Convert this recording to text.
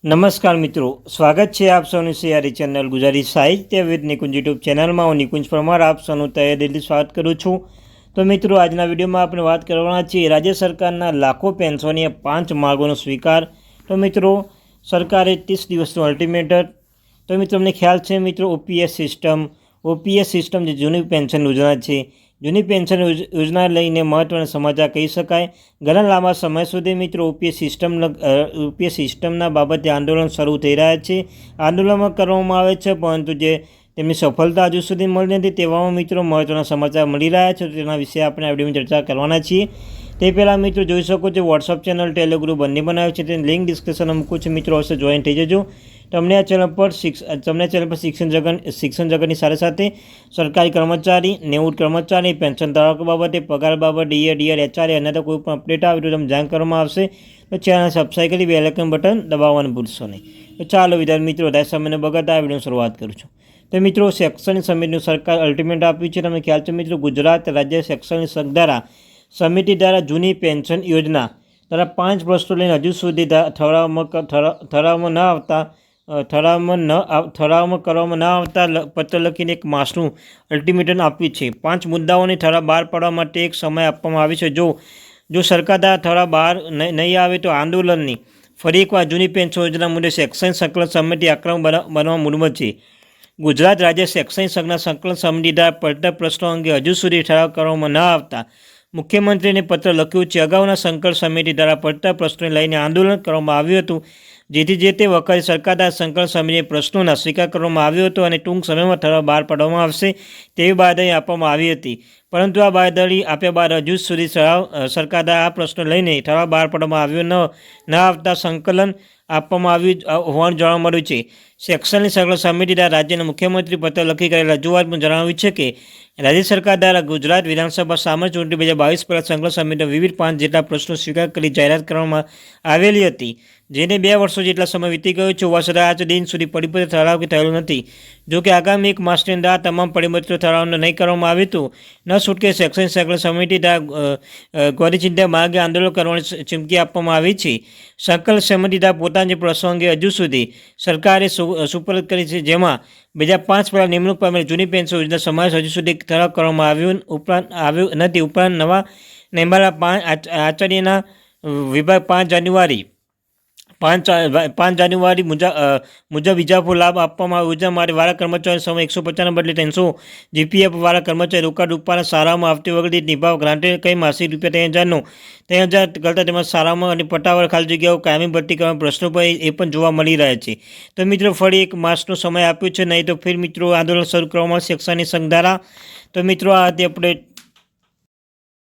નમસ્કાર મિત્રો, સ્વાગત છે આપ સૌનું સિયારી ચેનલ ગુજરાતી સાહિત્ય વિદ નિકુંજ યુટ્યુબ ચેનલમાં. હું નિકુંજ પરમાર આપ સૌનું તહે દિલથી સ્વાગત કરું છું. તો મિત્રો, આજના વિડીયોમાં આપણે વાત કરવાના છીએ રાજ્ય સરકારના લાખો પેન્શનીય 5 માગોનો સ્વીકાર. તો મિત્રો, સરકારે 30 દિવસનું અલ્ટિમેટર. તો મિત્રો, તમને ખ્યાલ છે મિત્રો, ઓપીએસ સિસ્ટમ જે જૂની પેન્શન યોજના છે, જૂની પેન્શન યોજના લઈને મહત્ત્વના સમાચાર કહી શકાય. ઘણા લાંબા સમય સુધી મિત્રો ઓપીએસ સિસ્ટમના બાબતે આંદોલન શરૂ થઈ રહ્યા છે. આંદોલનમાં કરવામાં આવે છે, પરંતુ તેમની સફળતા હજુ સુધી મળી નથી. તેવામાં મિત્રો મહત્ત્વના સમાચાર મળી રહ્યા છે, તેના વિશે આપણે આ વિડીયોમાં ચર્ચા કરવાના છીએ. તે પહેલાં મિત્રો જોઈ શકો છો, વોટ્સઅપ ચેનલ, ટેલિગ્રુપ બંને બનાવ્યું છે, તેની લિંક ડિસ્ક્રિપ્શનમાં મૂકું છું. મિત્રો અવશ્ય જોઈન થઈ જજો. તમને આ ચેનલ પર શિક્ષણ જગતની સાથે સાથે સરકારી કર્મચારી, નિવૃત્ત કર્મચારી, પેન્શન ધારકો બાબતે, પગાર બાબત, ડીઆર, એચઆરએ અને તો કોઈ પણ અપડેટ આવે તો તમને જાણ કરવામાં આવશે. તો ચેનલ સબસ્ક્રાઈબ કરી બેલ આઇકન બટન દબાવવાનું ભૂલશો નહીં. તો ચાલો વિદ્યાર્થી મિત્રો, વધારે સમયને બગાડતા આ વિડીયોની શરૂઆત કરું છું. તો મિત્રો, શૈક્ષણિક સમિતિનું સરકાર અલ્ટિમેટ આપ્યું છે. તમને ખ્યાલ છે મિત્રો, ગુજરાત રાજ્ય શૈક્ષણિક સંઘ દ્વારા સમિતિ દ્વારા જૂની પેન્શન યોજના દ્વારા 5 પ્રશ્નો લઈને હજુ સુધી ઠરાવમાં કરવામાં ન આવતા પત્ર લખીને એક માસનું અલ્ટિમેટમ આપ્યું છે. 5 મુદ્દાઓની ઠરાવ બહાર પાડવા માટે એક સમય આપવામાં આવ્યો છે. જો સરકાર દ્વારા ઠરાવ બહાર નહીં આવે તો આંદોલનની ફરી એકવાર જૂની પેન્શન યોજના મુદ્દે શૈક્ષણિક સંકલન સમિતિ આક્રમક બનવા મૂડમાં છે. ગુજરાત રાજ્ય શૈક્ષણિક સંઘના સંકલન સમિતિ દ્વારા પડતર પ્રશ્નો અંગે હજુ સુધી ઠરાવ કરવામાં ન આવતા મુખ્યમંત્રીને પત્ર લખ્યું છે. અગાઉના સંકલન સમિતિ દ્વારા પડતર પ્રશ્નોને લઈને આંદોલન કરવામાં આવ્યું હતું, જેથી જે તે વખતે સરકાર દ્વારા સંકલન સમિતિના પ્રશ્નોનો સ્વીકાર કરવામાં આવ્યો હતો અને ટૂંક સમયમાં ઠરાવ બહાર પાડવામાં આવશે તેવી બાંયધરી આપવામાં આવી હતી. પરંતુ આ બાંયધરી આપ્યા બાદ હજુ સુધી સરકાર દ્વારા આ પ્રશ્નો લઈને ઠરાવ બહાર પાડવામાં આવ્યો ન આવતા સંકલન આપવામાં આવ્યું હોવાનું જાણવા મળ્યું છે. શૈક્ષણિક સંકલન સમિતિ દ્વારા રાજ્યના મુખ્યમંત્રી પત્ર લખી કરેલા રજૂઆતમાં જણાવ્યું છે કે રાજ્ય સરકાર દ્વારા ગુજરાત વિધાનસભા સામાન્ય ચૂંટણી 2022 પહેલાં સંકલન સમિતિના વિવિધ 5 જેટલા પ્રશ્નો સ્વીકાર કરી જાહેરાત કરવામાં આવેલી હતી, જેને 2 વર્ષો જેટલા સમય વીતી ગયો છે. હોવા છતાં આજ દિન સુધી પરિપત્ર ઠરાવ થયેલો નથી. જો કે આગામી 1 માસની અંદર આ તમામ પરિપત્રો ઠરાવને નહીં કરવામાં આવે તો ન છૂટકે શૈક્ષણિક સંકલન સમિતિ દ્વારા ગોરીચિંતા માર્ગે આંદોલન કરવાની ચીમકી આપવામાં આવી છે. સંકલન સમિતિ દ્વારા પોતાની પ્રશ્નો અંગે હજુ સુધી સરકારે સુપરત કરી છે, જેમાં 2005 પહેલાં નિમણૂક પામેલી જૂની પેન્શન યોજના સમાવેશ હજુ સુધી ઠરાવ કરવામાં આવ્યો નથી. ઉપરાંત નવા નિમાયેલા આચાર્યના વિભાગ 5 જાન્યુઆરી મુજબ વિજાપુર લાભ આપવામાં યોજના માટે વાળા કર્મચારીનો સમય 150 બદલે 300 જીપીએફ વાળા કર્મચારી રોકડ રૂપાના સારામાં આવતી વખતે નિભાવ ગ્રાન્ટે કઈ માસિક ₹3000 કરતાં તેમાં સારામાં અને પટાવાળ ખાલી જગ્યાઓ કાયમી ભરતી કરવાના પ્રશ્નો પર એ પણ જોવા મળી રહ્યા છે. તો મિત્રો, ફરી 1 માસનો સમય આપ્યો છે, નહીં તો ફિર મિત્રો આંદોલન શરૂ કરવામાં શૈક્ષણિક સંઘ દ્વારા. તો મિત્રો, આ હતી અપડેટ.